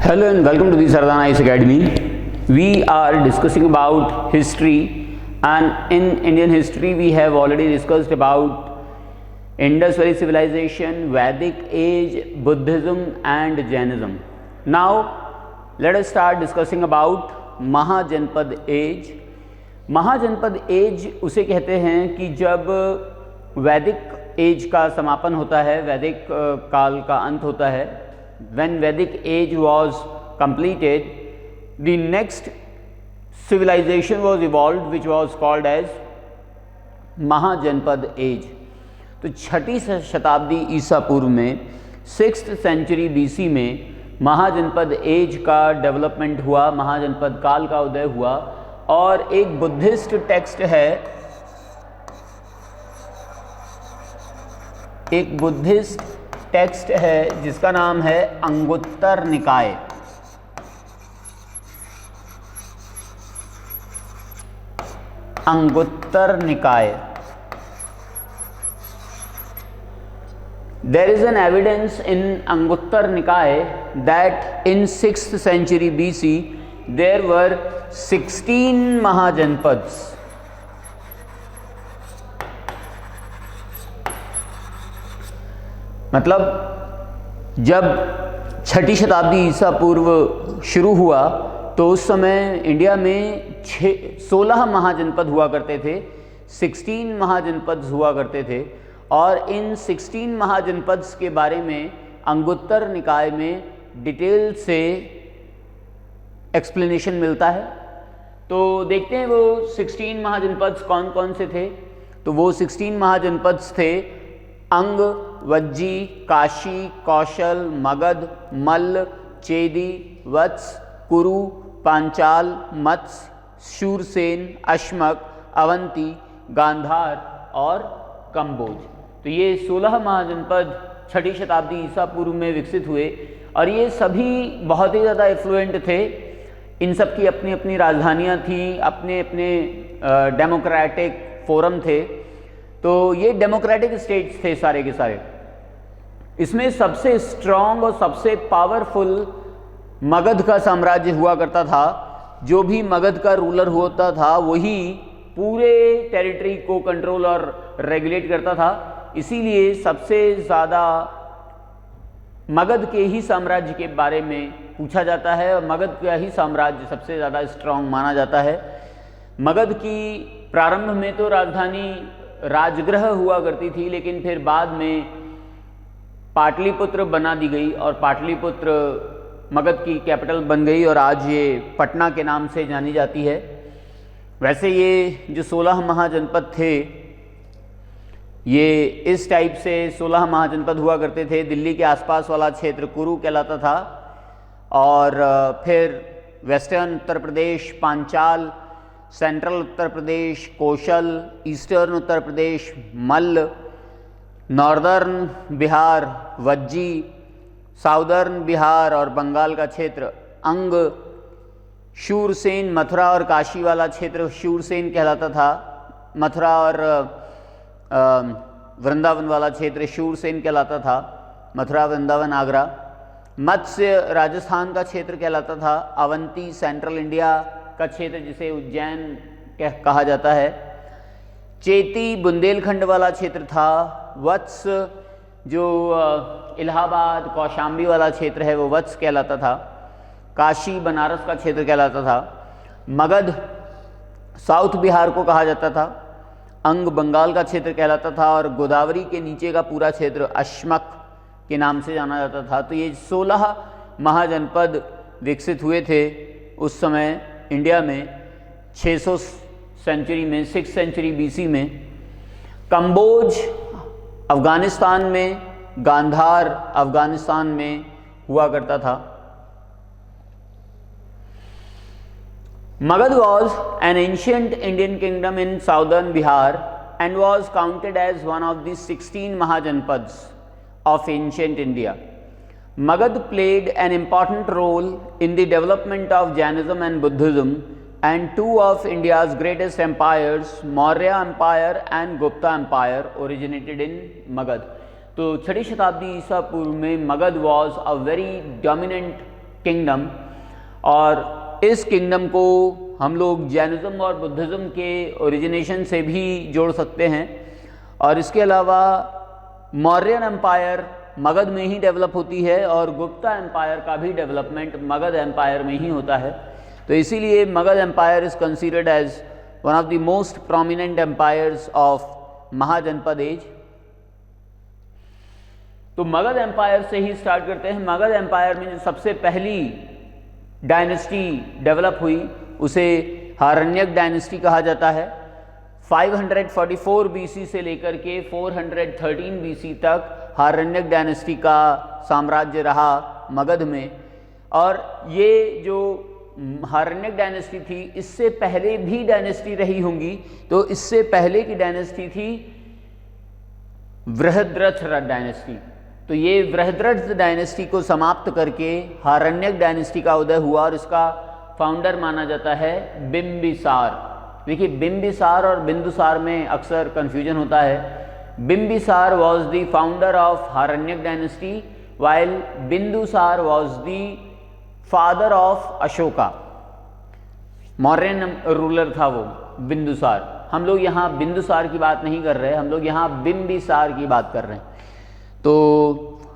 Hello and welcome to the Sardana Ice Academy. We are discussing about history, and in Indian history we have already discussed about Indus Valley civilization, Vedic age, Buddhism and Jainism. Now let us start discussing about Mahajanapada age. Mahajanapada age उसे कहते हैं कि जब वैदिक as का समापन होता है, वैदिक काल का अंत होता है. When Vedic age was completed, the next civilization was evolved which was called as Mahajanapada age. तो छठी शताब्दी ईसा पूर्व में 6th century BC में महाजनपद एज का डेवलपमेंट हुआ, महाजनपद काल का उदय हुआ. और एक बुद्धिस्ट टेक्स्ट है, एक बुद्धिस्ट टेक्स्ट है जिसका नाम है अंगुत्तर निकाय. अंगुत्तर निकाय. There is an evidence in Anguttar Nikaya that in 6th century BC there were 16 Mahajanpads. मतलब जब छठी शताब्दी ईसा पूर्व शुरू हुआ तो उस समय इंडिया में 16 महाजनपद हुआ करते थे, 16 महाजनपद हुआ करते थे. और इन 16 महाजनपद के बारे में अंगुत्तर निकाय में डिटेल से एक्सप्लेनेशन मिलता है. तो देखते हैं वो 16 महाजनपद कौन कौन से थे. तो वो 16 महाजनपद थे अंग, वज्जी, काशी, कौशल, मगध, मल्ल, चेदी, वत्स, कुरु, पांचाल, मत्स्य, शूरसेन, अश्मक, अवंती, गांधार और कंबोज. तो ये 16 महाजनपद छठी शताब्दी ईसा पूर्व में विकसित हुए और ये सभी बहुत ही ज़्यादा एफ्लुएंट थे. इन सब की अपनी अपनी राजधानियाँ थीं, अपने अपने डेमोक्रेटिक फोरम थे. तो ये डेमोक्रेटिक स्टेट्स थे सारे के सारे. इसमें सबसे स्ट्रॉन्ग और सबसे पावरफुल मगध का साम्राज्य हुआ करता था. जो भी मगध का रूलर होता था वही पूरे टेरिटरी को कंट्रोल और रेगुलेट करता था. इसीलिए सबसे ज़्यादा मगध के ही साम्राज्य के बारे में पूछा जाता है और मगध का ही साम्राज्य सबसे ज़्यादा स्ट्रॉन्ग माना जाता है. मगध की प्रारंभ में तो राजधानी राजगृह हुआ करती थी, लेकिन फिर बाद में पाटलिपुत्र बना दी गई और पाटलिपुत्र मगध की कैपिटल बन गई और आज ये पटना के नाम से जानी जाती है. वैसे ये जो 16 महाजनपद थे ये इस टाइप से 16 महाजनपद हुआ करते थे. दिल्ली के आसपास वाला क्षेत्र कुरु कहलाता था और फिर वेस्टर्न उत्तर प्रदेश पांचाल, सेंट्रल उत्तर प्रदेश कौशल, ईस्टर्न उत्तर प्रदेश मल्ल, नॉर्दर्न बिहार वज्जी, साउदर्न बिहार और बंगाल का क्षेत्र अंग, शूरसेन, मथुरा और काशी वाला क्षेत्र शूरसेन कहलाता था. मथुरा और वृंदावन वाला क्षेत्र शूरसेन कहलाता था. मथुरा, वृंदावन, आगरा. मत्स्य राजस्थान का क्षेत्र कहलाता था. अवंती सेंट्रल इंडिया का क्षेत्र जिसे उज्जैन कहा जाता है. चेती बुंदेलखंड वाला क्षेत्र था. वत्स जो इलाहाबाद कौशाम्बी वाला क्षेत्र है वो वत्स कहलाता था. काशी बनारस का क्षेत्र कहलाता था. मगध साउथ बिहार को कहा जाता था. अंग बंगाल का क्षेत्र कहलाता था और गोदावरी के नीचे का पूरा क्षेत्र अश्मक के नाम से जाना जाता था. तो ये 16 महाजनपद विकसित हुए थे उस समय इंडिया में 600 सेंचुरी में, 6th century BC में. कंबोज अफगानिस्तान में, गांधार अफगानिस्तान में हुआ करता था. Magad was an ancient Indian kingdom in southern Bihar and was counted as one of the 16 Mahajanpads of ancient India. Magad played an important role in the development of Jainism and Buddhism, and two of India's greatest empires, Maurya Empire and Gupta Empire, originated in Magad. तो छठी शताब्दी ईसा पूर्व में Magadh was a very dominant kingdom, और इस kingdom को हम लोग जैनिज़्म और बुद्धिज़्म के ओरिजिनेशन से भी जोड़ सकते हैं। और इसके अलावा मौर्यन एम्पायर मगध में ही डेवलप होती है और गुप्ता एम्पायर का भी डेवलपमेंट मगध एम्पायर में ही होता है। तो इसीलिए Magadha empire is considered as one of the most prominent empires of Mahajanapada age. तो मगध एम्पायर से ही स्टार्ट करते हैं। मगध एम्पायर में जो सबसे पहली डायनेस्टी डेवलप हुई उसे हारण्यक डायनेस्टी कहा जाता है। 544 बीसी से लेकर के 413 बीसी तक हारण्यक डायनेस्टी का साम्राज्य रहा मगध में। और ये जो हारण्यक डायनेस्टी थी, इससे पहले भी डायनेस्टी रही होंगी। तो इससे पहले की डायनेस्टी थी बृहद्रथ डायनेस्टी। तो ये बृहद्रथ डायनेस्टी को समाप्त करके हारण्यक डायनेस्टी का उदय हुआ और इसका फाउंडर माना जाता है बिंबिसार। देखिए, बिंबिसार और बिंदुसार में अक्सर कंफ्यूजन होता है। Bimbisara was the founder of Haryanka dynasty while Bindusara was the father of Ashoka. Mauryan ruler था वो बिंदुसार। हम लोग यहाँ बिंदुसार की बात नहीं कर रहे, हम लोग यहाँ बिंबिसार की बात कर रहे हैं। तो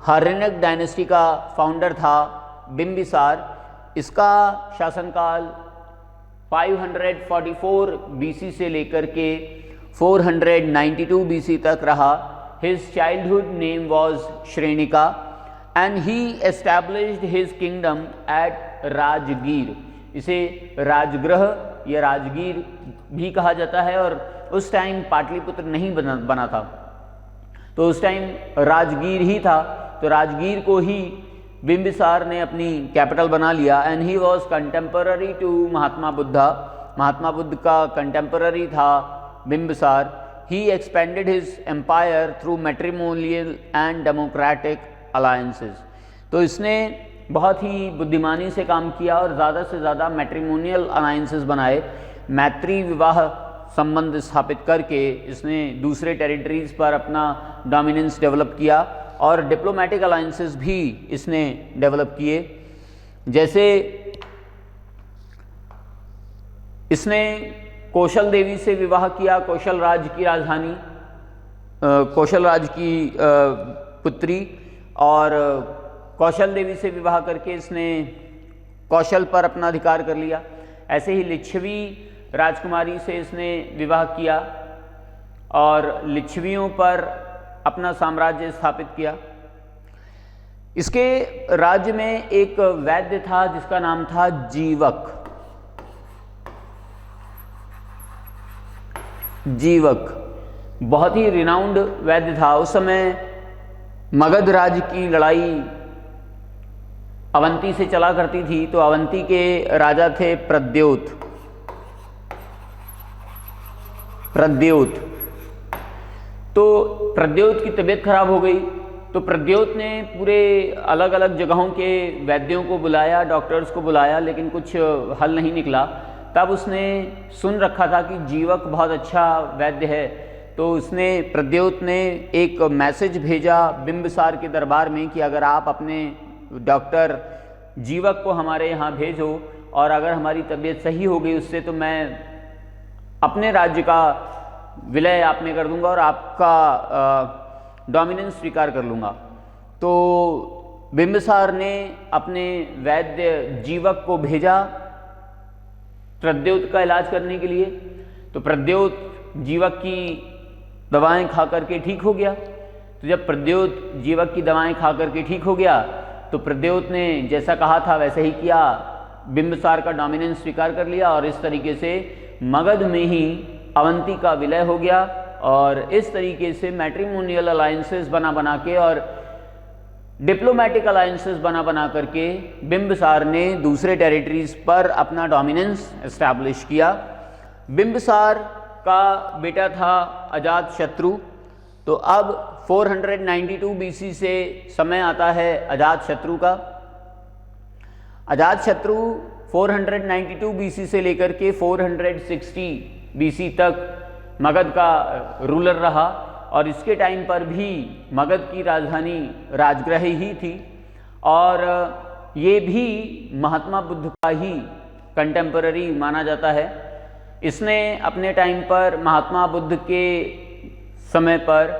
हारण्यक डायनेस्टी का फाउंडर था बिंबिसार। इसका शासनकाल 544 बीसी से लेकर के 492 बीसी तक रहा। His childhood name was Shrenika and he established his kingdom at Rajgir. इसे राजगृह या राजगीर भी कहा जाता है। और उस टाइम पाटलिपुत्र नहीं बना था, तो उस टाइम राजगीर ही था। तो राजगीर को ही बिंबिसार ने अपनी कैपिटल बना लिया। And he was contemporary to Mahatma Buddha. Mahatma Buddha का कंटेम्पररी था Bimbisara. He expanded his empire through matrimonial and democratic alliances. तो इसने बहुत ही बुद्धिमानी से काम किया और ज़्यादा से ज़्यादा मैट्रिमोनियल अलायंसेस बनाए। मैत्री विवाह संबंध स्थापित करके इसने दूसरे टेरिटरीज पर अपना डोमिनेंस डेवलप किया और डिप्लोमेटिक अलायंसेस भी इसने डेवलप किए। जैसे इसने कौशल देवी से विवाह किया, कौशल राज्य की राजधानी कौशल राज्य की पुत्री, और कौशल देवी से विवाह करके इसने कौशल पर अपना अधिकार कर लिया। ऐसे ही लिच्छवी राजकुमारी से इसने विवाह किया और लिच्छवियों पर अपना साम्राज्य स्थापित किया। इसके राज्य में एक वैद्य था जिसका नाम था जीवक। जीवक बहुत ही रिनाउंड वैद्य था। उस समय मगध राज्य की लड़ाई अवंती से चला करती थी। तो अवंती के राजा थे प्रद्योत। तो प्रद्योत की तबीयत खराब हो गई। तो प्रद्योत ने पूरे अलग अलग जगहों के वैद्यों को बुलाया, डॉक्टर्स को बुलाया, लेकिन कुछ हल नहीं निकला। तब उसने सुन रखा था कि जीवक बहुत अच्छा वैद्य है। तो उसने प्रद्योत ने एक मैसेज भेजा बिंबिसार के दरबार में कि अगर आप अपने डॉक्टर जीवक को हमारे यहाँ भेजो और अगर हमारी तबीयत सही हो गई उससे, तो मैं अपने राज्य का विलय आप में कर दूंगा और आपका डोमिनेंस स्वीकार कर लूँगा। तो बिंबिसार ने अपने वैद्य जीवक को भेजा प्रद्योत का इलाज करने के लिए। तो प्रद्योत जीवक की दवाएं खा करके ठीक हो गया। तो जब प्रद्योत जीवक की दवाएं खा करके ठीक हो गया तो प्रद्योत ने जैसा कहा था वैसे ही किया, बिंबिसार का डोमिनेंस स्वीकार कर लिया और इस तरीके से मगध में ही अवंती का विलय हो गया। और इस तरीके से मैट्रिमोनियल अलायंसेस बना के और डिप्लोमेटिक अलायंसेस बना करके बिंबिसार ने दूसरे टेरिटरीज पर अपना डोमिनेंस एस्टैब्लिश किया। बिंबिसार का बेटा था अजातशत्रु। तो अब 492 बीसी से समय आता है अजातशत्रु का। अजातशत्रु 492 बीसी से लेकर के 460 बीसी तक मगध का रूलर रहा और इसके टाइम पर भी मगध की राजधानी राजगृह ही थी। और ये भी महात्मा बुद्ध का ही कंटेम्पररी माना जाता है। इसने अपने टाइम पर महात्मा बुद्ध के समय पर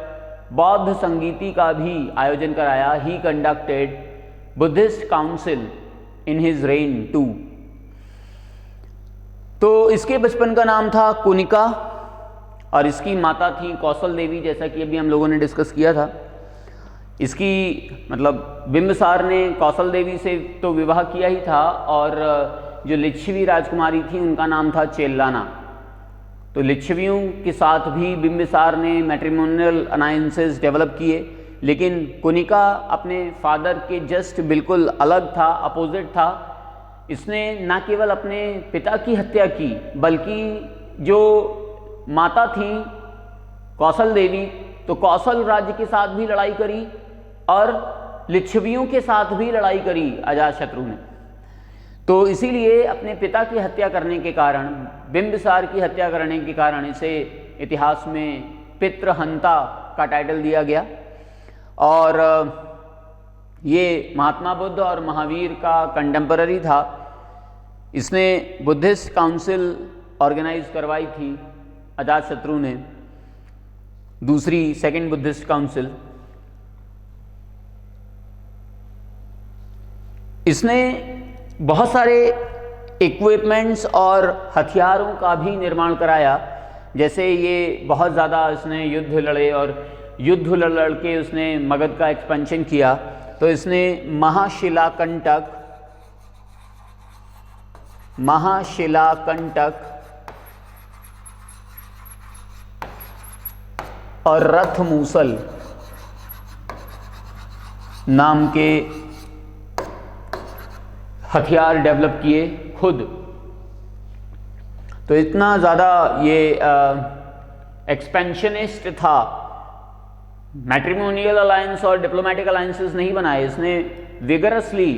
बौद्ध संगीति का भी आयोजन कराया। He conducted Buddhist council in his reign too. तो इसके बचपन का नाम था कुनिका और इसकी माता थी कौशल देवी, जैसा कि अभी हम लोगों ने डिस्कस किया था। इसकी मतलब बिंबिसार ने कौशल देवी से तो विवाह किया ही था और जो लिच्छवी राजकुमारी थी उनका नाम था चेल्लाना। तो लिच्छवियों के साथ भी बिंबिसार ने मैट्रिमोनियल अलायंसेस डेवलप किए, लेकिन कुनिका अपने फादर के जस्ट बिल्कुल अलग था, अपोजिट था। इसने न केवल अपने पिता की हत्या की बल्कि जो माता थी कौशल देवी, तो कौशल राज्य के साथ भी लड़ाई करी और लिच्छवियों के साथ भी लड़ाई करी अजातशत्रु ने। तो इसीलिए अपने पिता की हत्या करने के कारण, बिंबिसार की हत्या करने के कारण इसे इतिहास में पितृहंता का टाइटल दिया गया। और ये महात्मा बुद्ध और महावीर का कंटेम्पररी था। इसने बुद्धिस्ट काउंसिल ऑर्गेनाइज करवाई थी अजातशत्रु ने, दूसरी सेकंड बुद्धिस्ट काउंसिल। इसने बहुत सारे इक्विपमेंट्स और हथियारों का भी निर्माण कराया। जैसे ये बहुत ज़्यादा इसने युद्ध लड़े और युद्ध लड़ के उसने मगध का एक्सपेंशन किया। तो इसने महाशिलाकंटक और रथमूसल नाम के हथियार डेवलप किए खुद। तो इतना ज़्यादा ये एक्सपेंशनिस्ट था। मैट्रिमोनियल अलायंस और डिप्लोमेटिक अलायंसेस नहीं बनाए, इसने विगरसली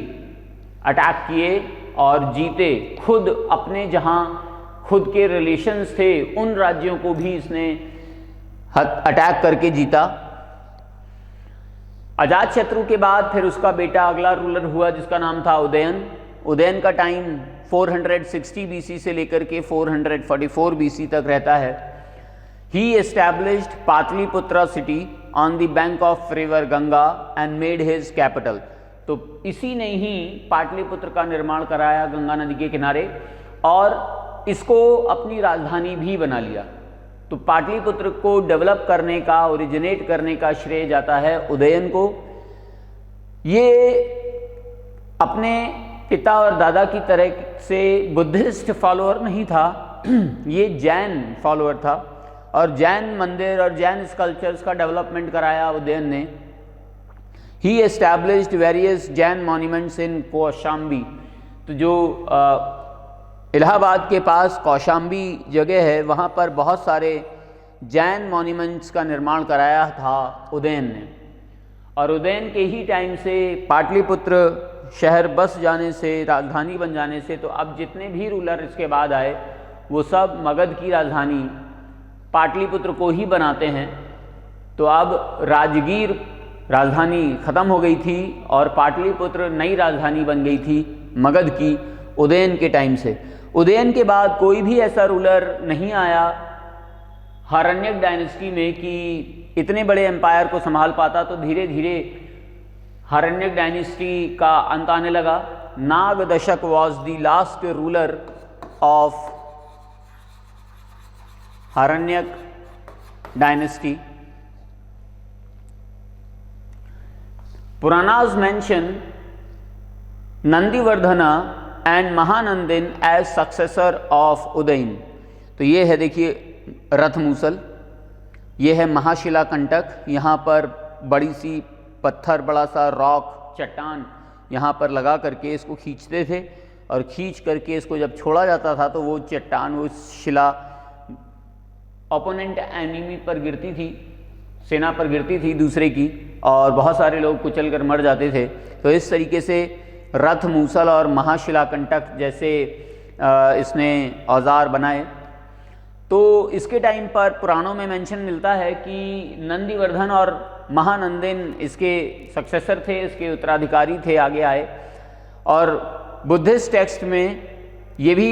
अटैक किए और जीते। खुद अपने जहां खुद के रिलेशंस थे उन राज्यों को भी इसने अटैक करके जीता। अजातशत्रु के बाद फिर उसका बेटा अगला रूलर हुआ जिसका नाम था उदयन। उदयन का टाइम 460 BC से लेकर के 444 BC तक रहता है। He established Pataliputra city on the bank of river Ganga and made his capital। तो इसी ने ही पाटलिपुत्र का निर्माण कराया गंगा नदी के किनारे और इसको अपनी राजधानी भी बना लिया। तो पाटलिपुत्र को डेवलप करने का, ओरिजिनेट करने का श्रेय जाता है उदयन को। ये अपने पिता और दादा की तरह से बुद्धिस्ट फॉलोअर नहीं था, ये जैन फॉलोअर था और जैन मंदिर और जैन स्कल्पचर्स का डेवलपमेंट कराया उदयन ने। He established various Jain monuments in Kaushambi. तो जो इलाहाबाद के पास कौशाम्बी जगह है वहाँ पर बहुत सारे जैन मॉन्यूमेंट्स का निर्माण कराया था उदयन ने। और उदयन के ही टाइम से पाटलिपुत्र शहर बस जाने से, राजधानी बन जाने से, तो अब जितने भी रूलर इसके बाद आए वो सब मगध की राजधानी पाटलिपुत्र को ही बनाते हैं। तो अब राजगीर राजधानी खत्म हो गई थी और पाटलिपुत्र नई राजधानी बन गई थी मगध की उदयन के टाइम से। उदयन के बाद कोई भी ऐसा रूलर नहीं आया हारण्यक डायनेस्टी में कि इतने बड़े एम्पायर को संभाल पाता। तो धीरे धीरे हारण्यक डायनेस्टी का अंत आने लगा। Nagadasaka was the last ruler of Haryanka dynasty. Puranas mention Nandivardhana and Mahanandin as successor of Udayin. तो ये है, देखिए, रथमूसल, ये है महाशिलाकंटक। यहाँ पर बड़ी सी पत्थर, बड़ा सा रॉक, चट्टान यहाँ पर लगा करके इसको खींचते थे और खींच करके इसको जब छोड़ा जाता था तो वो चट्टान, वो शिला ओपोनेंट एनिमी पर गिरती थी, सेना पर गिरती थी दूसरे की, और बहुत सारे लोग कुचल कर मर जाते थे। तो इस तरीके से रथ मूसल और महाशिलाकंटक जैसे इसने औजार बनाए। तो इसके टाइम पर पुराणों में मेंशन मिलता है कि नंदीवर्धन और महानंदिन इसके सक्सेसर थे, इसके उत्तराधिकारी थे, आगे आए। और बुद्धिस्ट टेक्स्ट में ये भी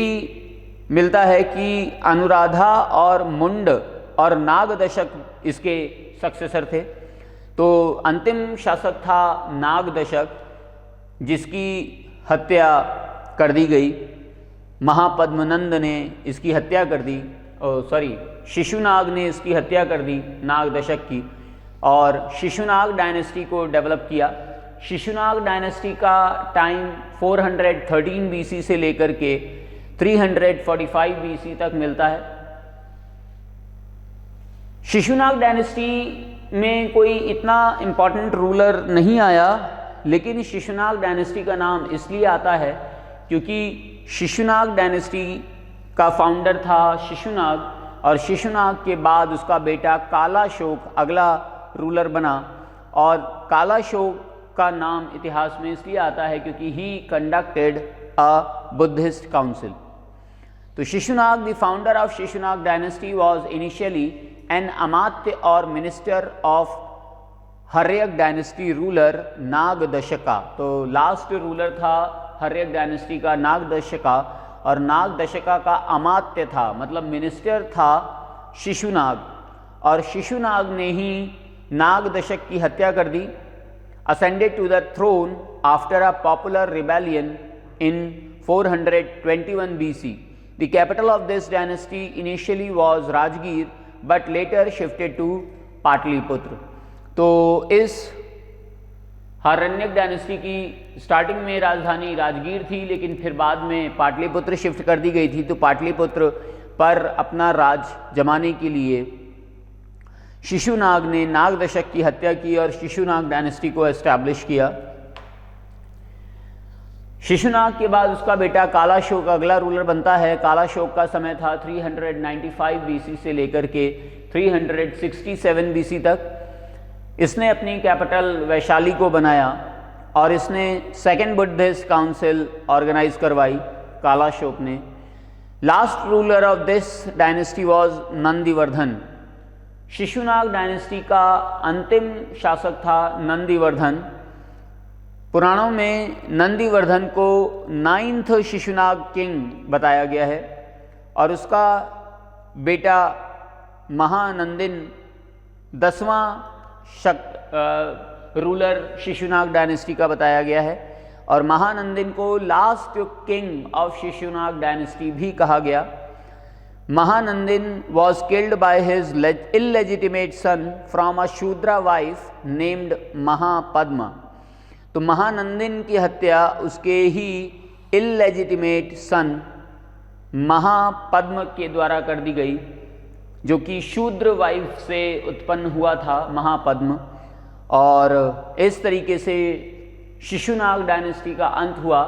मिलता है कि अनुराधा और मुंड और नागदशक इसके सक्सेसर थे। तो अंतिम शासक था नागदशक, जिसकी हत्या कर दी गई। महापद्मनंद ने इसकी हत्या कर दी, शिशुनाग ने इसकी हत्या कर दी नागदशक की, और शिशुनाग डायनेस्टी को डेवलप किया। शिशुनाग डायनेस्टी का टाइम 413 बीसी से लेकर के 345 बीसी तक मिलता है। शिशुनाग डायनेस्टी में कोई इतना इम्पॉर्टेंट रूलर नहीं आया, लेकिन शिशुनाग डायनेस्टी का नाम इसलिए आता है क्योंकि शिशुनाग डायनेस्टी का फाउंडर था शिशुनाग, और शिशुनाग के बाद उसका बेटा कालाशोक अगला रूलर बना। और कालाशोक का नाम इतिहास में इसलिए आता है क्योंकि he conducted a Buddhist council. तो Shishunaga, the founder of Shishunaga dynasty, was initially an amatya और minister of Haryanka dynasty ruler Nagadasaka. तो लास्ट रूलर था हर्यक डायनेस्टी का नागदशका, और नागदशका का अमात्य था, मतलब मिनिस्टर था शिशुनाग, और शिशुनाग ने ही नागदशक की हत्या कर दी। ascended to the throne after a popular rebellion in 421 BC. The capital of this dynasty initially was Rajgir, but later shifted to Pataliputra. तो इस हारण्यक डायनेस्टी की स्टार्टिंग में राजधानी राजगीर थी, लेकिन फिर बाद में पाटलिपुत्र शिफ्ट कर दी गई थी। तो पाटलिपुत्र पर अपना राज जमाने के लिए शिशुनाग ने नागदशक की हत्या की और शिशुनाग डायनेस्टी को एस्टैब्लिश किया। शिशुनाग के बाद उसका बेटा कालाशोक अगला रूलर बनता है। कालाशोक का समय था 395 बीसी से लेकर के 367 बीसी तक। इसने अपनी कैपिटल वैशाली को बनाया और इसने सेकेंड बुद्धिस्ट काउंसिल ऑर्गेनाइज करवाई कालाशोक ने। Last ruler of this dynasty was Nandivardhana. Shishunaga dynasty का अंतिम शासक था नंदीवर्धन। पुराणों में नंदीवर्धन को 9th शिशुनाग किंग बताया गया है, और उसका बेटा महानंदिन 10वां रूलर शिशुनाग डायनेस्टी का बताया गया है, और महानंदिन को last king of Shishunaga dynasty भी कहा गया। Mahanandin was killed by his illegitimate son from a Shudra wife named Mahapadma। तो महानंदिन की हत्या उसके ही इलेजिटिमेट सन महापद्म के द्वारा कर दी गई, जो कि शूद्र वाइफ से उत्पन्न हुआ था महापद्म। और इस तरीके से शिशुनाग डायनेस्टी का अंत हुआ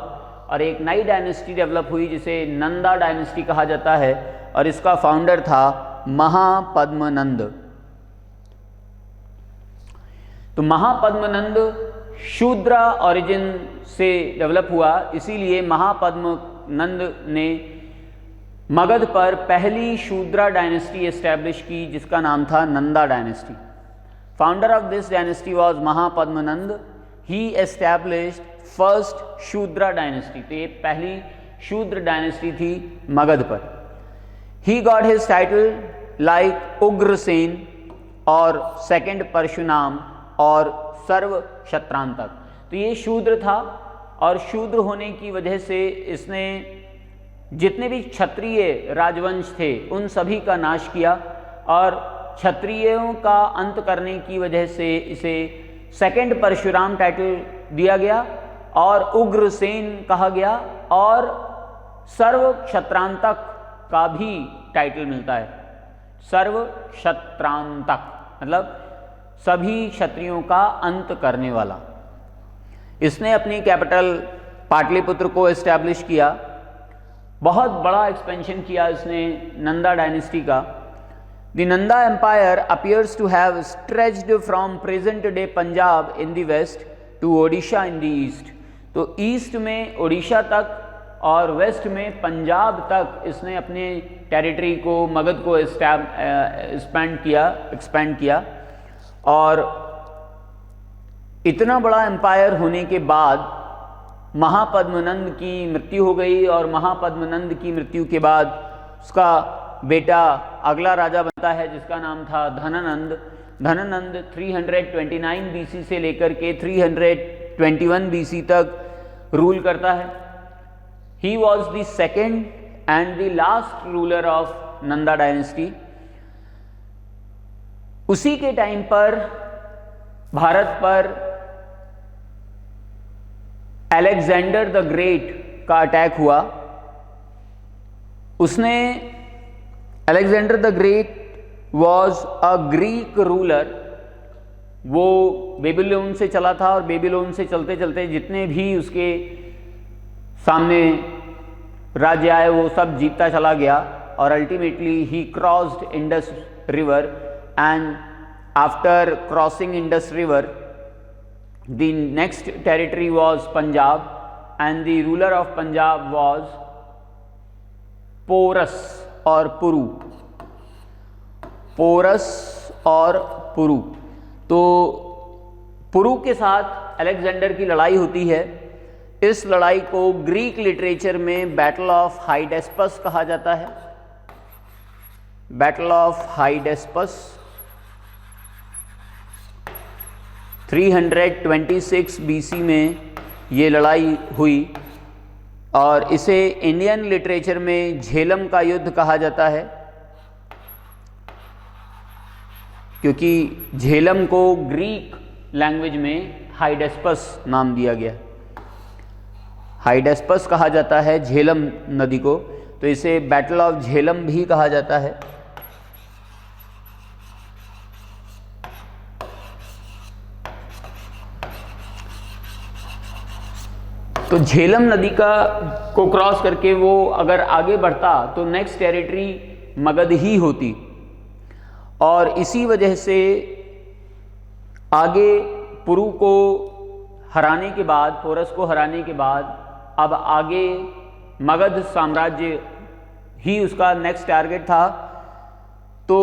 और एक नई डायनेस्टी डेवलप हुई जिसे नंदा डायनेस्टी कहा जाता है, और इसका फाउंडर था महापद्मनंद। तो महापद्मनंद शूद्र ओरिजिन से डेवलप हुआ, इसीलिए महापद्मनंद ने मगध पर पहली शूद्रा डायनेस्टी एस्टैब्लिश की, जिसका नाम था Nanda dynasty. Founder of this dynasty was Mahapadmananda. He established first Shudra dynasty. तो ये पहली शूद्र डायनेस्टी थी मगध पर। He got his title like Ugrasen और सेकंड परशुराम और सर्व क्षत्रांतक। तो ये शूद्र था, और शूद्र होने की वजह से इसने जितने भी क्षत्रिय राजवंश थे उन सभी का नाश किया, और क्षत्रियों का अंत करने की वजह से इसे सेकंड परशुराम टाइटल दिया गया और उग्रसेन कहा गया, और सर्व क्षत्रांतक का भी टाइटल मिलता है। सर्व क्षत्रांतक मतलब सभी क्षत्रियों का अंत करने वाला। इसने अपनी कैपिटल पाटलिपुत्र को एस्टैब्लिश किया। बहुत बड़ा एक्सपेंशन किया इसने नंदा डायनेस्टी का। The Nanda empire appears to have stretched from present day Punjab in the west to Odisha in the east. तो ईस्ट में ओडिशा तक और वेस्ट में पंजाब तक इसने अपने टेरिटरी को, मगध को एक्सपैंड किया। और इतना बड़ा एम्पायर होने के बाद महापद्मनंद की मृत्यु हो गई और महापद्मनंद की मृत्यु के बाद उसका बेटा अगला राजा बनता है जिसका नाम था धननंद। धननंद 329 बीसी से लेकर के 321 बीसी तक रूल करता है। He was the second and the last ruler of Nanda dynasty. उसी के टाइम पर भारत पर अलेक्जेंडर द ग्रेट का अटैक हुआ। उसने Alexander the great was a Greek ruler. वो बेबीलोन से चला था और बेबीलोन से चलते चलते जितने भी उसके सामने राज्य आए वो सब जीतता चला गया और ultimately he crossed Indus river and after crossing Indus river the next territory was Punjab and the ruler of Punjab was Porus और पुरु। पोरस और पुरु। तो पुरु के साथ अलेक्जेंडर की लड़ाई होती है। इस लड़ाई को ग्रीक लिटरेचर में बैटल ऑफ हाइडेस्पस कहा जाता है। बैटल ऑफ हाइडेस्पस 326 बीसी में ये लड़ाई हुई और इसे इंडियन लिटरेचर में झेलम का युद्ध कहा जाता है, क्योंकि झेलम को ग्रीक लैंग्वेज में हाइडेस्पस नाम दिया गया। हाइडेस्पस कहा जाता है झेलम नदी को, तो इसे बैटल ऑफ झेलम भी कहा जाता है। तो झेलम नदी को क्रॉस करके वो अगर आगे बढ़ता तो नेक्स्ट टेरिटरी मगध ही होती और इसी वजह से आगे पुरु को हराने के बाद, पोरस को हराने के बाद अब आगे मगध साम्राज्य ही उसका नेक्स्ट टारगेट था। तो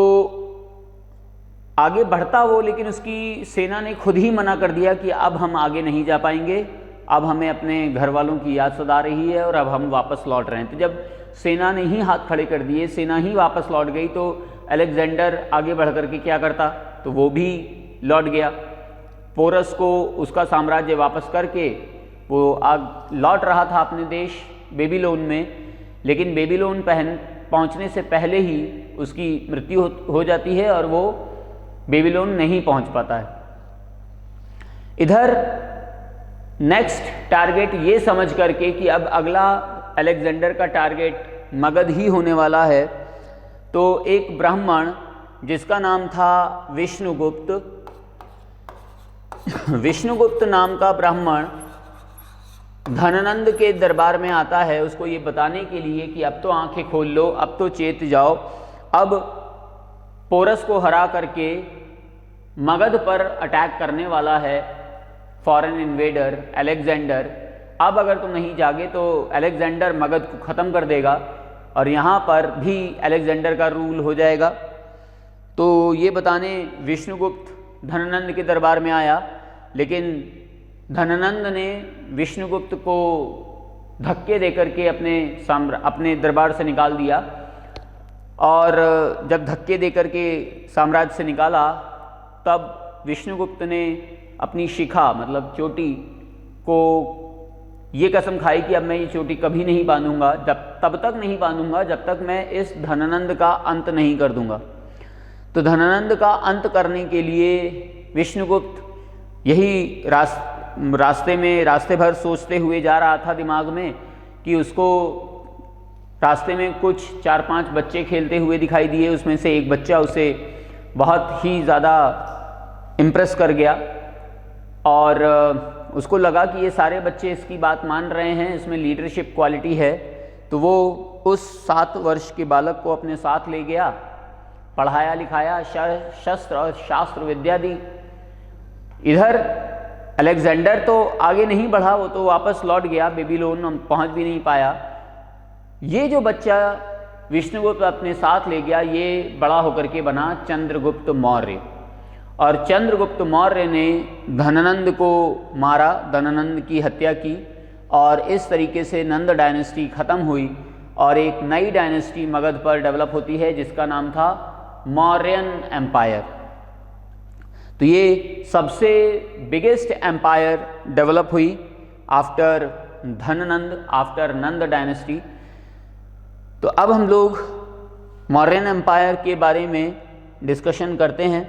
आगे बढ़ता वो, लेकिन उसकी सेना ने खुद ही मना कर दिया कि अब हम आगे नहीं जा पाएंगे, अब हमें अपने घर वालों की याद सता रही है और अब हम वापस लौट रहे हैं। तो जब सेना ने ही हाथ खड़े कर दिए, सेना ही वापस लौट गई, तो अलेक्जेंडर आगे बढ़ करके क्या करता, तो वो भी लौट गया। पोरस को उसका साम्राज्य वापस करके वो लौट रहा था अपने देश बेबीलोन में, लेकिन बेबीलोन पहुंचने से पहले ही उसकी मृत्यु हो जाती है और वो बेबीलोन नहीं पहुंच पाता है। इधर नेक्स्ट टारगेट ये समझ करके कि अब अगला अलेक्जेंडर का टारगेट मगध ही होने वाला है, तो एक ब्राह्मण जिसका नाम था विष्णुगुप्त, विष्णुगुप्त नाम का ब्राह्मण धननंद के दरबार में आता है उसको ये बताने के लिए कि अब तो आंखें खोल लो, अब तो चेत जाओ, अब पोरस को हरा करके मगध पर अटैक करने वाला है फॉरेन इन्वेडर अलेक्जेंडर। अब अगर तुम नहीं जागे तो अलेक्जेंडर मगध को ख़त्म कर देगा और यहाँ पर भी अलेक्जेंडर का रूल हो जाएगा। तो ये बताने विष्णुगुप्त धननंद के दरबार में आया, लेकिन धननंद ने विष्णुगुप्त को धक्के देकर के अपने दरबार से निकाल दिया और जब धक्के देकर के साम्राज्य से निकाला तब विष्णुगुप्त ने अपनी शिखा मतलब चोटी को ये कसम खाई कि अब मैं ये चोटी कभी नहीं बांधूंगा, तब तक नहीं बांधूंगा जब तक मैं इस धननंद का अंत नहीं कर दूंगा। तो धननंद का अंत करने के लिए विष्णुगुप्त यही रास्ते भर सोचते हुए जा रहा था दिमाग में कि उसको रास्ते में कुछ 4-5 बच्चे खेलते हुए दिखाई दिए। उसमें से एक बच्चा उसे बहुत ही ज़्यादा इम्प्रेस कर गया और उसको लगा कि ये सारे बच्चे इसकी बात मान रहे हैं, इसमें लीडरशिप क्वालिटी है। तो वो उस 7 वर्ष के बालक को अपने साथ ले गया, पढ़ाया लिखाया, शस्त्र और शास्त्र विद्या दी। इधर अलेक्जेंडर तो आगे नहीं बढ़ा, वो तो वापस लौट गया बेबीलोन, पहुंच भी नहीं पाया। ये जो बच्चा विष्णुगुप्त अपने साथ ले गया ये बड़ा होकर के बना चंद्रगुप्त मौर्य, और चंद्रगुप्त मौर्य ने धननंद को मारा, धननंद की हत्या की और इस तरीके से नंद डायनेस्टी ख़त्म हुई और एक नई डायनेस्टी मगध पर डेवलप होती है जिसका नाम था मौर्यन एम्पायर। तो ये सबसे बिगेस्ट एम्पायर डेवलप हुई आफ्टर धननंद, आफ्टर नंद डायनेस्टी। तो अब हम लोग मौर्यन एम्पायर के बारे में डिस्कशन करते हैं।